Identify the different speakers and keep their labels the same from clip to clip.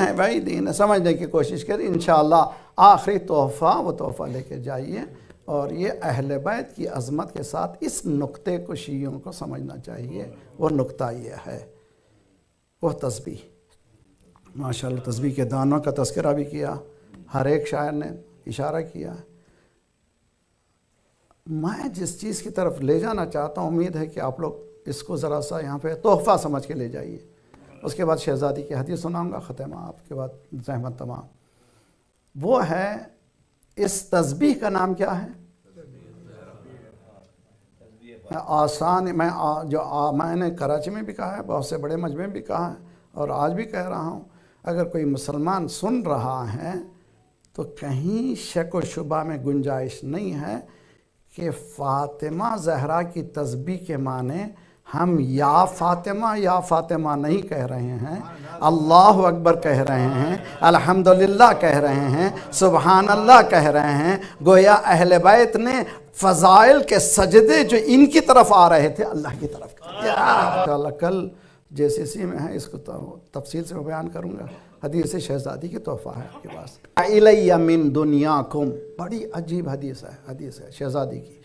Speaker 1: ہے بھائی، دین ہے، سمجھنے کی کوشش کریں انشاءاللہ۔ آخری تحفہ وہ تحفہ لے کے جائیے، اور یہ اہل بیت کی عظمت کے ساتھ اس نقطے کو شیعوں کو سمجھنا چاہیے۔ وہ نقطہ یہ ہے، وہ تسبیح، ماشاءاللہ تسبیح کے دانوں کا تذکرہ بھی کیا، ہر ایک شاعر نے اشارہ کیا۔ میں جس چیز کی طرف لے جانا چاہتا ہوں، امید ہے کہ آپ لوگ اس کو ذرا سا یہاں پہ تحفہ سمجھ کے لے جائیے۔ اس کے بعد شہزادی کی حدیث سناؤں گا، ختمہ آپ کے بعد زحمت تمام۔ وہ ہے، اس تسبیح کا نام کیا ہے؟ آسان، میں نے کراچی میں بھی کہا ہے، بہت سے بڑے مجمع میں بھی کہا ہے، اور آج بھی کہہ رہا ہوں، اگر کوئی مسلمان سن رہا ہے تو کہیں شک و شبہ میں گنجائش نہیں ہے کہ فاطمہ زہرا کی تسبیح کے معنی ہم یا فاطمہ نہیں کہہ رہے ہیں، اللہ اکبر کہہ رہے ہیں، الحمدللہ کہہ رہے ہیں، سبحان اللہ کہہ رہے ہیں۔ گویا اہل بیت نے فضائل کے سجدے جو ان کی طرف آ رہے تھے، اللہ کی طرف۔ انشاءاللہ کل JCC میں ہے، اس کو تفصیل سے بیان کروں گا۔ حدیث شہزادی کی تحفہ ہے آپ کے پاس۔ اِلَیَّ مِن دُنْیَاکُمْ، بڑی عجیب حدیث ہے شہزادی کی۔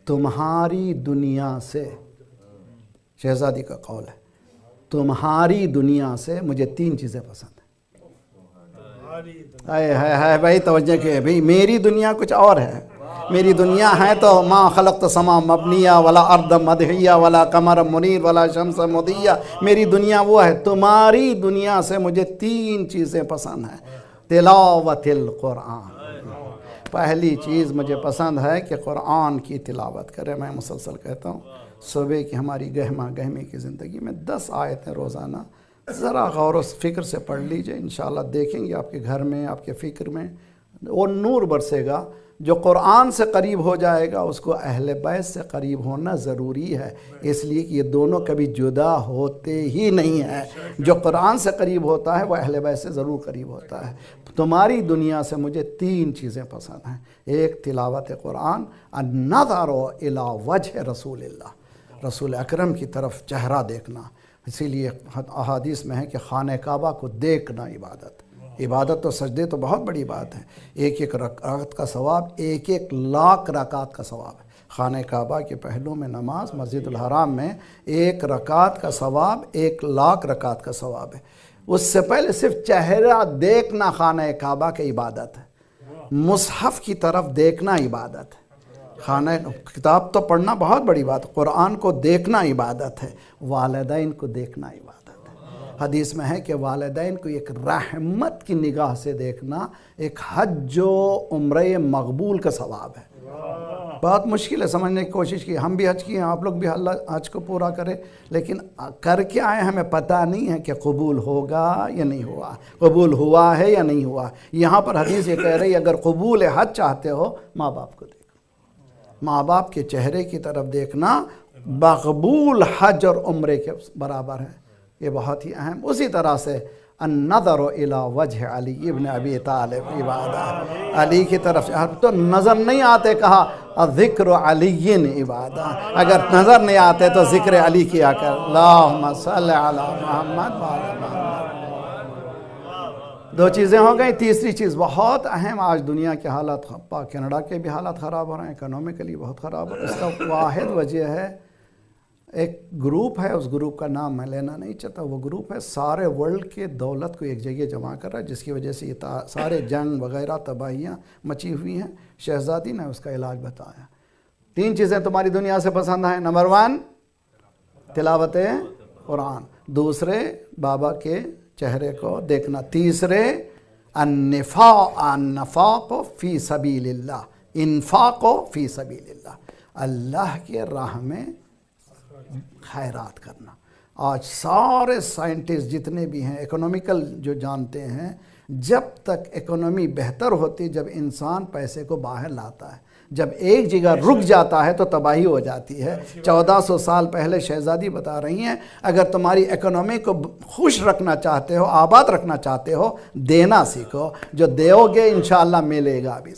Speaker 1: تمہاری دنیا سے، شہزادی کا قول ہے، تمہاری دنیا سے مجھے 3 چیزیں پسند ہیں۔ ہے بھائی، توجہ کے بھائی، میری دنیا کچھ اور ہے۔ میری دنیا ہے تو ما خلقت سما مبنیہ ولا ارض مدحیہ ولا قمر منیر ولا شمس مضیہ۔ میری دنیا وہ ہے۔ تمہاری دنیا سے مجھے 3 چیزیں پسند ہیں۔ تلاوت القرآن، پہلی چیز مجھے پسند ہے کہ قرآن کی تلاوت کرے۔ میں مسلسل کہتا ہوں، صبح کی ہماری گہمی کی زندگی میں 10 آیتیں روزانہ ذرا غور و فکر سے پڑھ لیجئے، انشاءاللہ دیکھیں گے آپ کے گھر میں، آپ کے فکر میں وہ نور برسے گا۔ جو قرآن سے قریب ہو جائے گا، اس کو اہل بیت سے قریب ہونا ضروری ہے، اس لیے کہ یہ دونوں کبھی جدا ہوتے ہی نہیں ہیں۔ جو قرآن سے قریب ہوتا ہے وہ اہل بیت سے ضرور قریب ہوتا ہے۔ تمہاری دنیا سے مجھے 3 چیزیں پسند ہیں۔ ایک تلاوت قرآن، النظر الی وجہ رسول اللہ، رسول اکرم کی طرف چہرہ دیکھنا۔ اسی لیے احادیث میں ہے کہ خانہ کعبہ کو دیکھنا عبادت تو سجدے تو بہت بڑی بات ہے۔ ایک رکعت کا ثواب 1,00,000 رکعت کا ثواب ہے۔ خانہ کعبہ کے پہلو میں نماز، مسجد الحرام میں 1 رکعت کا ثواب 1,00,000 رکعت کا ثواب ہے۔ اس سے پہلے صرف چہرہ دیکھنا خانہ کعبہ کی عبادت ہے۔ مصحف کی طرف دیکھنا عبادت ہے۔ کتاب تو پڑھنا بہت بڑی بات ہے، قرآن کو دیکھنا عبادت ہے، والدین کو دیکھنا عبادت ہے۔ حدیث میں ہے کہ والدین کو ایک رحمت کی نگاہ سے دیکھنا ایک حج و عمرہ مقبول کا ثواب ہے۔ بہت مشکل ہے، سمجھنے کی کوشش کی۔ ہم بھی حج کیے ہیں، آپ لوگ بھی اللہ حج کو پورا کرے، لیکن کر کے آئے ہمیں پتہ نہیں ہے کہ قبول ہوگا یا نہیں ہوا، قبول ہوا ہے یا نہیں ہوا۔ یہاں پر حدیث یہ کہہ رہی ہے، اگر قبول حج چاہتے ہو ماں باپ کو دیکھو، ماں باپ کے چہرے کی طرف دیکھنا مقبول حج اور عمرے کے برابر ہے۔ یہ بہت ہی اہم۔ اسی طرح سے النظر الی وجہ علی ابن ابی طالب، عبادہ، علی کی طرف تو نظر نہیں آتے، کہا ذکر علی عبادہ، اگر نظر نہیں آتے تو ذکر علی کیا کر، اللہم صلی علی محمد وعلی محمد۔ 2 چیزیں ہو گئیں۔ تیسری چیز بہت اہم، آج دنیا کے حالات، کینیڈا کے بھی حالات خراب ہو رہے ہیں، اکنومیکلی بہت خراب ہو رہے ہیں۔ اس کا واحد وجہ ہے، ایک گروپ ہے، اس گروپ کا نام میں لینا نہیں چاہتا، وہ گروپ ہے سارے ورلڈ کے دولت کو ایک جگہ جمع کر رہا ہے، جس کی وجہ سے یہ سارے جنگ وغیرہ تباہیاں مچی ہوئی ہیں۔ شہزادی نے اس کا علاج بتایا۔ 3 چیزیں تمہاری دنیا سے پسند ہیں۔ نمبر 1 تلاوت قرآن، دوسرے بابا کے چہرے کو دیکھنا، تیسرے النفاق فی سبیل اللہ، انفاق فی سبیل اللہ، اللہ کے راہ میں خیرات کرنا۔ آج سارے سائنٹسٹ جتنے بھی ہیں، اکنومیکل جو جانتے ہیں، جب تک اکنومی بہتر ہوتی، جب انسان پیسے کو باہر لاتا ہے، جب ایک جگہ رک جاتا ہے تو تباہی ہو جاتی ہے۔ 1400 سال پہلے شہزادی بتا رہی ہیں، اگر تمہاری اکنومی کو خوش رکھنا چاہتے ہو، آباد رکھنا چاہتے ہو، دینا سیکھو، جو دیو گے انشاءاللہ ملے گا بھی۔